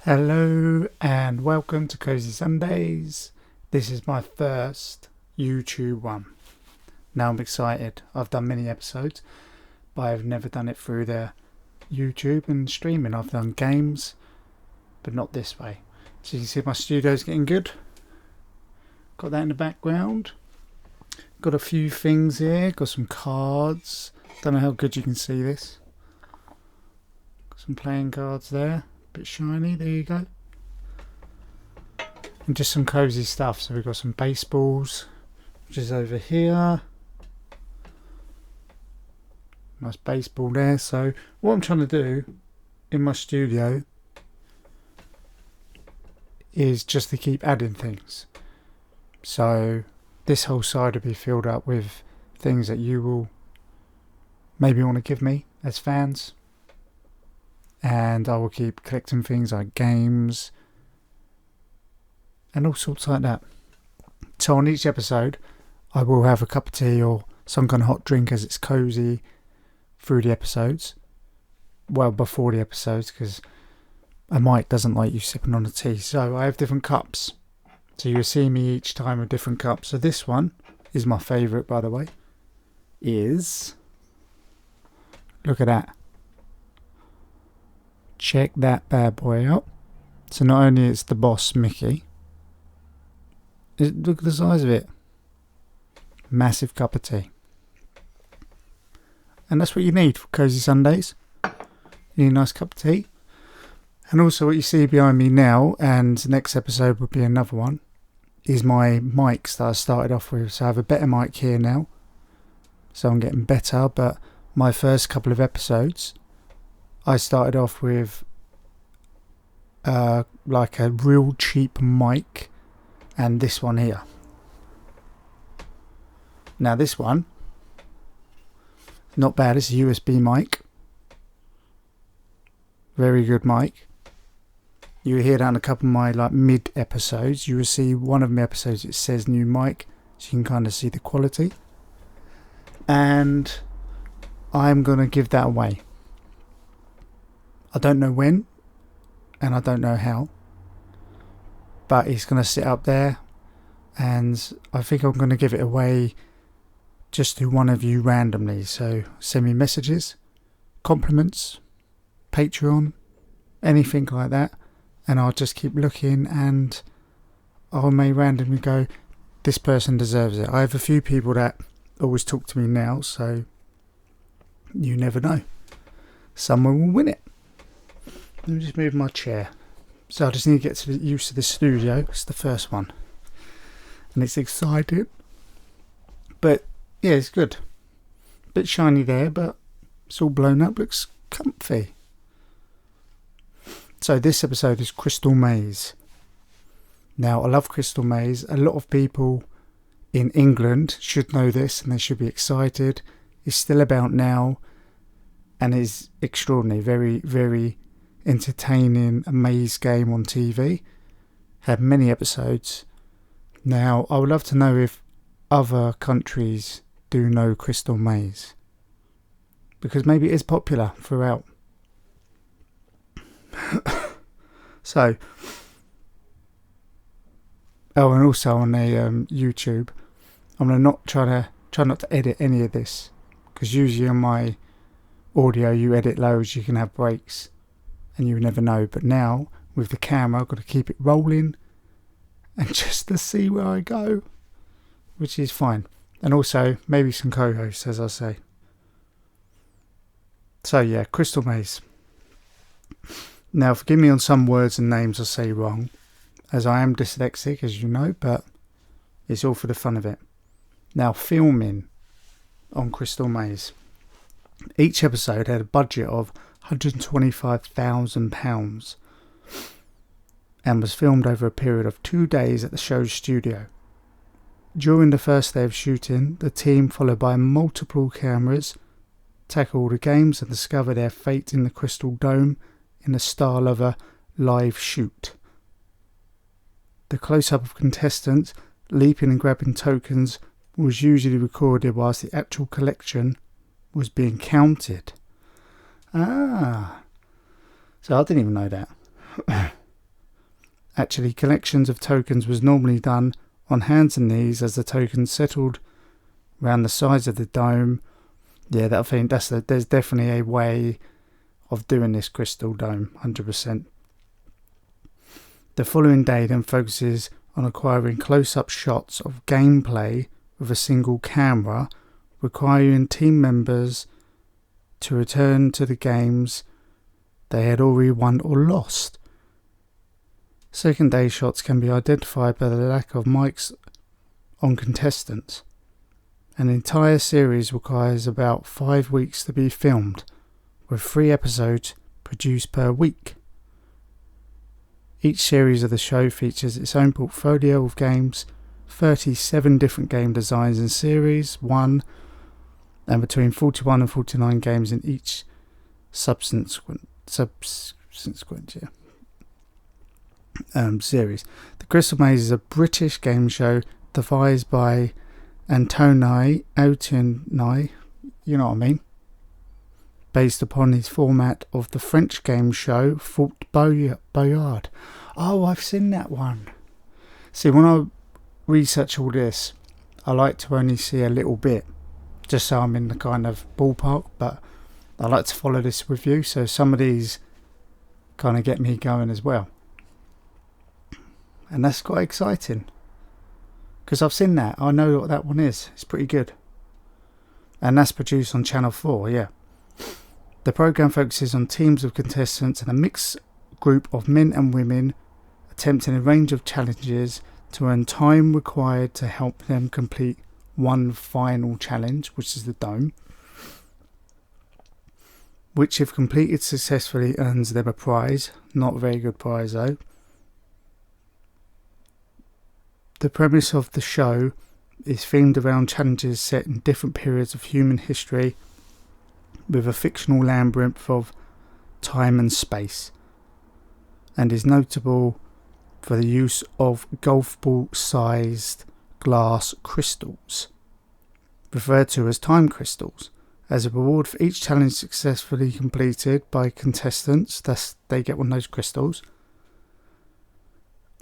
Hello and welcome to Cozy Sundays. This is my first YouTube one. Now I'm excited. I've done many episodes, but I've never done it through the YouTube and streaming. I've done games, but not this way. So you can see my studio's getting good. Got that in the background. Got a few things here. Got some cards. Don't know how good you can see this. Got some playing cards there. Bit shiny, there you go. And just some cozy stuff. So we've got some baseballs, which is over here. Nice baseball there. So what I'm trying to do in my studio is just to keep adding things. So this whole side will be filled up with things that you will maybe want to give me as fans. And I will keep collecting things like games and all sorts like that. So on each episode I will have a cup of tea or some kind of hot drink as it's cozy through the episodes. Well, before the episodes, because a mic doesn't like you sipping on a tea. So I have different cups. So you'll see me each time with different cups. So this one is my favourite, by the way. Look at that. Check that bad boy out. So not only it's the boss Mickey, look at the size of it. Massive cup of tea. And that's what you need for Cozy Sundays. You need a nice cup of tea. And also what you see behind me now, and the next episode will be another one, is my mics that I started off with. So I have a better mic here now. So I'm getting better, but my first couple of episodes I started off with like a real cheap mic and this one here. Now this one, not bad, it's a USB mic. Very good mic. You will hear that on a couple of my mid episodes. You will see one of my episodes, it says new mic, so you can kind of see the quality. And I'm going to give that away. I don't know when, and I don't know how, but it's going to sit up there, and I think I'm going to give it away just to one of you randomly. So send me messages, compliments, Patreon, anything like that, and I'll just keep looking, and I may randomly go, this person deserves it. I have a few people that always talk to me now, so you never know. Someone will win it. Let me just move my chair. So I just need to get used to this studio. It's the first one. And it's exciting. But yeah, it's good. Bit shiny there, but it's all blown up. Looks comfy. So this episode is Crystal Maze. Now I love Crystal Maze. A lot of people in England should know this and they should be excited. It's still about now and is extraordinary. Very, very entertaining maze game on TV. Had many episodes. Now I would love to know if other countries do know Crystal Maze, because maybe it is popular throughout. So and also on a YouTube, I'm gonna try not to edit any of this, because usually on my audio you edit loads, you can have breaks and you never know. But now with the camera I've got to keep it rolling and just to see where I go, which is fine. And also maybe some co-hosts, as I say. So yeah, Crystal Maze. Now forgive me on some words and names I say wrong, as I am dyslexic, as you know, but it's all for the fun of it. Now filming on Crystal Maze. Each episode had a budget of £125,000 and was filmed over a period of 2 days at the show's studio. During the first day of shooting, the team, followed by multiple cameras, tackle the games and discover their fate in the Crystal Dome in the style of a live shoot. The close-up of contestants leaping and grabbing tokens was usually recorded whilst the actual collection was being counted. So I didn't even know that. Actually, collections of tokens was normally done on hands and knees as the tokens settled around the sides of the dome. Yeah, I think there's definitely a way of doing this crystal dome, 100%. The following day then focuses on acquiring close-up shots of gameplay with a single camera, requiring team members to return to the games they had already won or lost. Second day shots can be identified by the lack of mics on contestants. An entire series requires about 5 weeks to be filmed, with 3 episodes produced per week. Each series of the show features its own portfolio of games, 37 different game designs in series 1, and between 41 and 49 games in each subsequent series. The Crystal Maze is a British game show devised by Anthony Autenay, you know what I mean, based upon his format of the French game show Fort Boyard. Oh, I've seen that one. See, when I research all this, I like to only see a little bit, just so I'm in the kind of ballpark, but I like to follow this with you, so some of these kind of get me going as well. And that's quite exciting, because I've seen that. I know what that one is. It's pretty good. And that's produced on Channel 4, yeah. The programme focuses on teams of contestants and a mixed group of men and women attempting a range of challenges to earn time required to help them complete one final challenge, which is the dome, which if completed successfully earns them a prize. Not a very good prize though. The premise of the show is themed around challenges set in different periods of human history, with a fictional labyrinth of time and space, and is notable for the use of golf ball sized glass crystals, referred to as time crystals, as a reward for each challenge successfully completed by contestants. They get one of those crystals,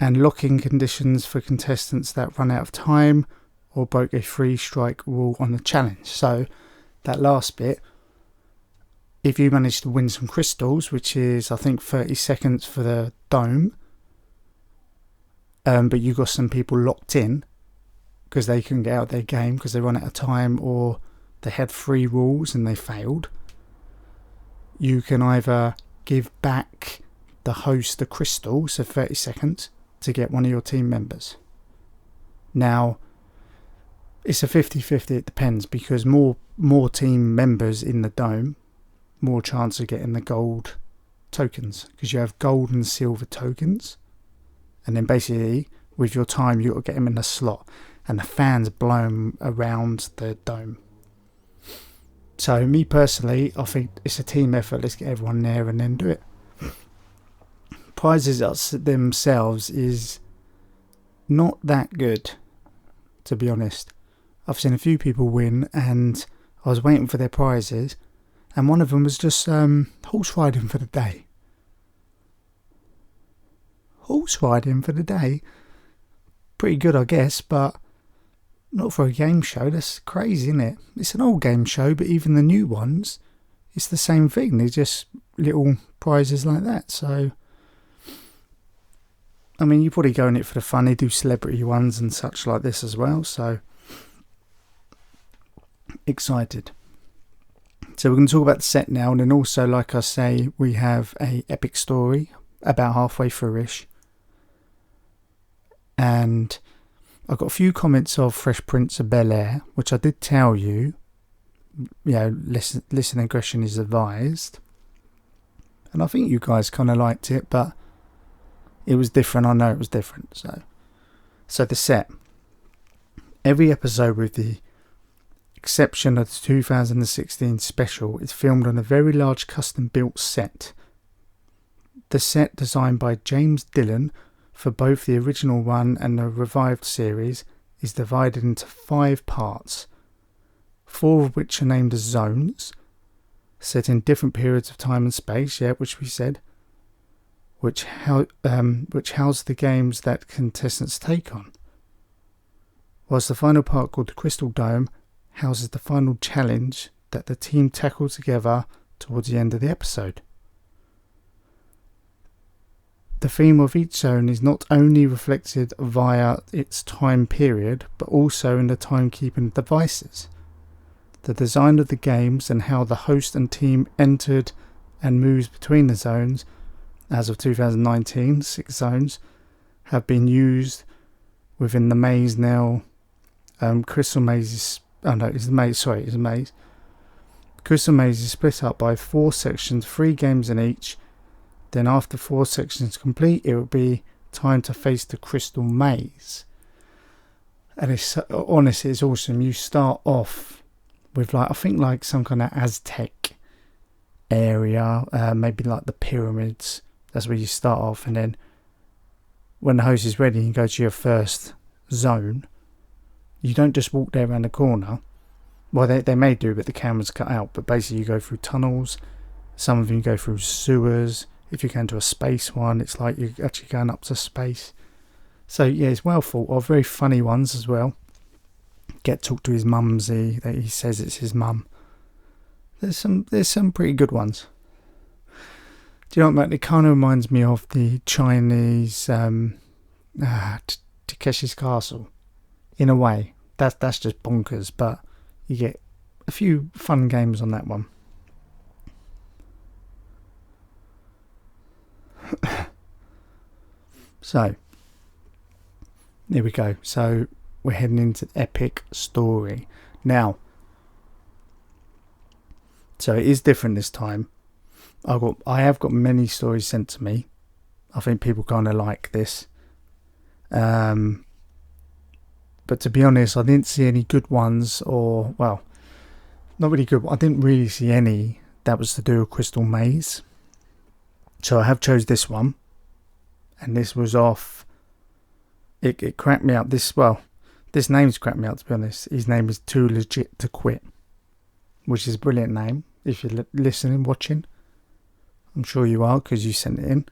and locking conditions for contestants that run out of time or broke a 3-strike rule on the challenge. So that last bit, if you manage to win some crystals, which is I think 30 seconds for the dome, but you got some people locked in because they couldn't get out of their game because they run out of time, or they had 3 rules and they failed, you can either give back the host the crystal, so 30 seconds, to get one of your team members. Now, it's a 50-50, it depends, because more team members in the dome, more chance of getting the gold tokens, because you have gold and silver tokens, and then basically with your time you've got to get them in a slot, and the fans blow them around the dome. So me personally, I think it's a team effort. Let's get everyone there and then do it. Prizes themselves is not that good, to be honest. I've seen a few people win, and I was waiting for their prizes, and one of them was just horse riding for the day. Horse riding for the day? Pretty good, I guess, but not for a game show. That's crazy, isn't it? It's an old game show, but even the new ones, it's the same thing. They're just little prizes like that. So, I mean, you probably go in it for the fun. They do celebrity ones and such like this as well. So, excited. So we're going to talk about the set now, and then also, like I say, we have a epic story about halfway through-ish. And I got a few comments of Fresh Prince of Bel-Air, which I did tell you, listen aggression is advised. And I think you guys kind of liked it, but it was different. I know it was different. So the set. Every episode, with the exception of the 2016 special, is filmed on a very large custom-built set. The set, designed by James Dillon for both the original one and the revived series, is divided into 5 parts, 4 of which are named as zones, set in different periods of time and space, which we said. which house the games that contestants take on, whilst the final part, called the Crystal Dome, houses the final challenge that the team tackle together towards the end of the episode. The theme of each zone is not only reflected via its time period, but also in the timekeeping devices. The design of the games and how the host and team entered and moves between the zones, as of 2019, 6 zones, have been used within the maze now. Crystal Maze is... Oh no, it's a maze. Sorry, it's a maze. Crystal Maze is split up by 4 sections, 3 games in each. Then after 4 sections complete, it will be time to face the Crystal Maze. And it's honestly, it's awesome. You start off with I think some kind of Aztec area, maybe like the pyramids. That's where you start off, and then when the host is ready, you go to your first zone. You don't just walk there around the corner. Well, they may do, but the camera's cut out. But basically, you go through tunnels. Some of them go through sewers. If you go into a space one, it's like you're actually going up to space. So yeah, it's well thought of. Very funny ones as well. Get talk to his mumsy. That he says it's his mum. There's some pretty good ones. Do you know what, Matt? It kind of reminds me of the Chinese Takeshi's Castle. In a way, that's just bonkers, but you get a few fun games on that one. So, there we go. So, we're heading into Epic Story. Now, so it is different this time. I have got many stories sent to me. I think people kind of like this. But to be honest, I didn't see any good ones, or, well, not really good. I didn't really see any that was to do with Crystal Maze. So I have chose this one. And this was off. It cracked me up. This name's cracked me up, to be honest. His name is Too Legit to Quit, which is a brilliant name. If you're listening, watching, I'm sure you are, because you sent it in.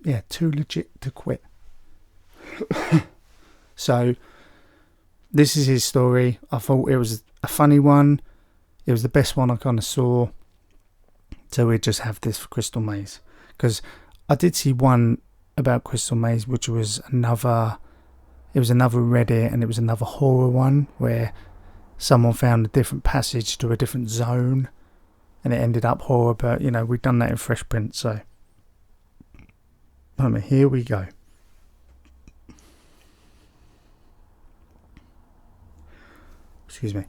Yeah, Too Legit to Quit. So, this is his story. I thought it was a funny one. It was the best one I kind of saw. So we just have this for Crystal Maze. Because I did see one about Crystal Maze, which was another Reddit, and it was another horror one where someone found a different passage to a different zone and it ended up horror. But, you know, we've done that in Fresh Print, so here we go. Excuse me.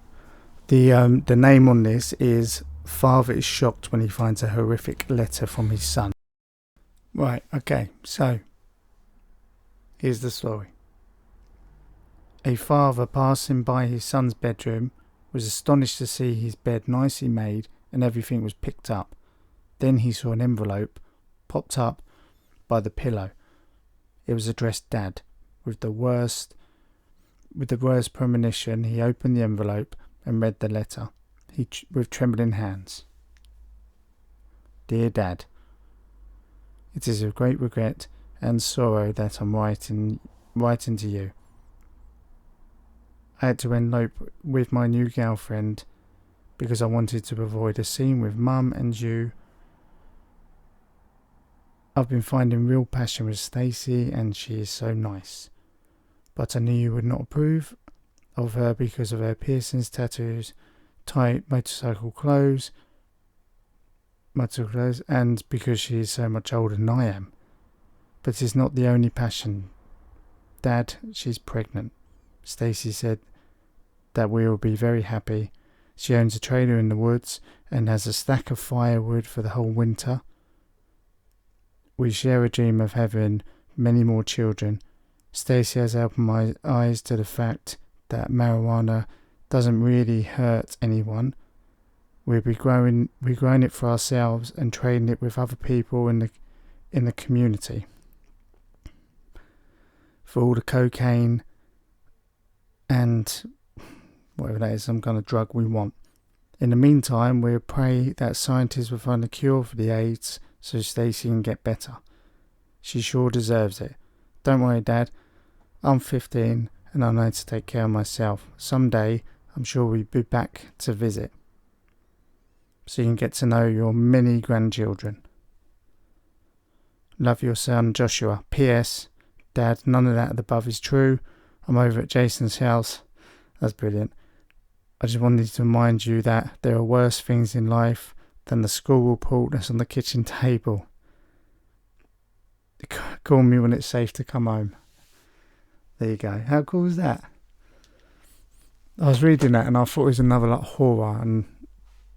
The name on this is Father is Shocked When He Finds a Horrific Letter from His Son. Right, okay, so here's the story. A father passing by his son's bedroom was astonished to see his bed nicely made and everything was picked up. Then he saw an envelope popped up by the pillow. It was addressed Dad. With the worst premonition, he opened the envelope and read the letter. With trembling hands. Dear Dad, it is with great regret and sorrow that I'm writing to you. I had to elope with my new girlfriend because I wanted to avoid a scene with Mum and you. I've been finding real passion with Stacey and she is so nice. But I knew you would not approve of her because of her piercings, tattoos, tight motorcycle clothes, and because she is so much older than I am. But it's not the only passion. Dad, she's pregnant. Stacey said that we will be very happy. She owns a trailer in the woods and has a stack of firewood for the whole winter. We share a dream of having many more children. Stacey has opened my eyes to the fact that marijuana doesn't really hurt anyone. We're growing it for ourselves and trading it with other people in the community for all the cocaine and whatever that is, some kind of drug we want. In the meantime, we pray that scientists will find a cure for the AIDS so Stacey can get better. She sure deserves it. Don't worry, Dad. I'm 15 and I know to take care of myself. Someday, I'm sure we'll be back to visit, so you can get to know your many grandchildren. Love your son, Joshua. P.S. Dad, none of that above is true. I'm over at Jason's house. That's brilliant. I just wanted to remind you that there are worse things in life than the school report that's on the kitchen table. Call me when it's safe to come home. There you go. How cool is that? I was reading that and I thought it was another like horror, and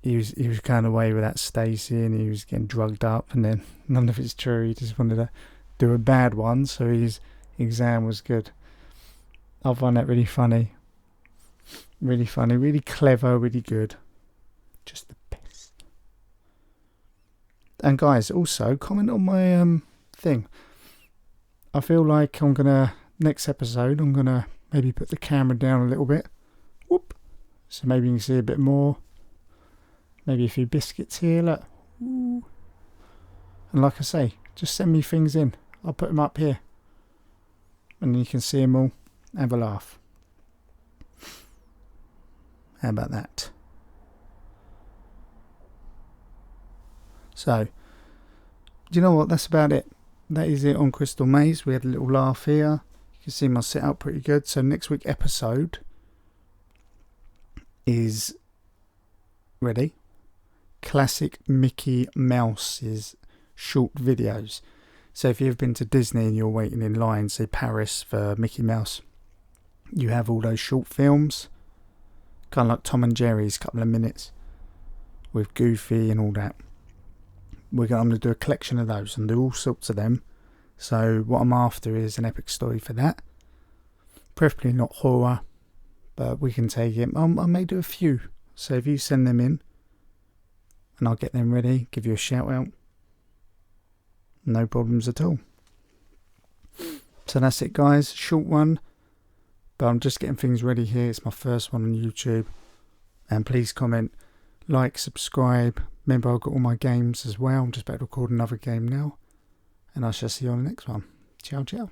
he was going away with that Stacey and he was getting drugged up, and then none of it's true. He just wanted to do a bad one so his exam was good. I find that really funny. Really funny, really clever, really good. Just the best. And guys, also comment on my thing. I feel like next episode I'm gonna maybe put the camera down a little bit. Whoop. So maybe you can see a bit more. Maybe a few biscuits here, look. Ooh. And like I say, just send me things in. I'll put them up here. And you can see them all. Have a laugh. How about that? So, do you know what? That's about it. That is it on Crystal Maze. We had a little laugh here. You can see my setup pretty good. So next week's episode is ready. Classic Mickey Mouse's short videos. So if you've been to Disney and you're waiting in line, say Paris, for Mickey Mouse, you have all those short films, kind of like Tom and Jerry's, couple of minutes with Goofy and all that. I'm going to do a collection of those and do all sorts of them. So what I'm after is an epic story for that. Preferably not horror, but we can take it. I may do a few. So if you send them in, and I'll get them ready, give you a shout out. No problems at all. So that's it, guys. Short one, but I'm just getting things ready here. It's my first one on YouTube. And please comment, like, subscribe. Remember, I've got all my games as well. I'm just about to record another game now. And I shall see you on the next one. Ciao, ciao.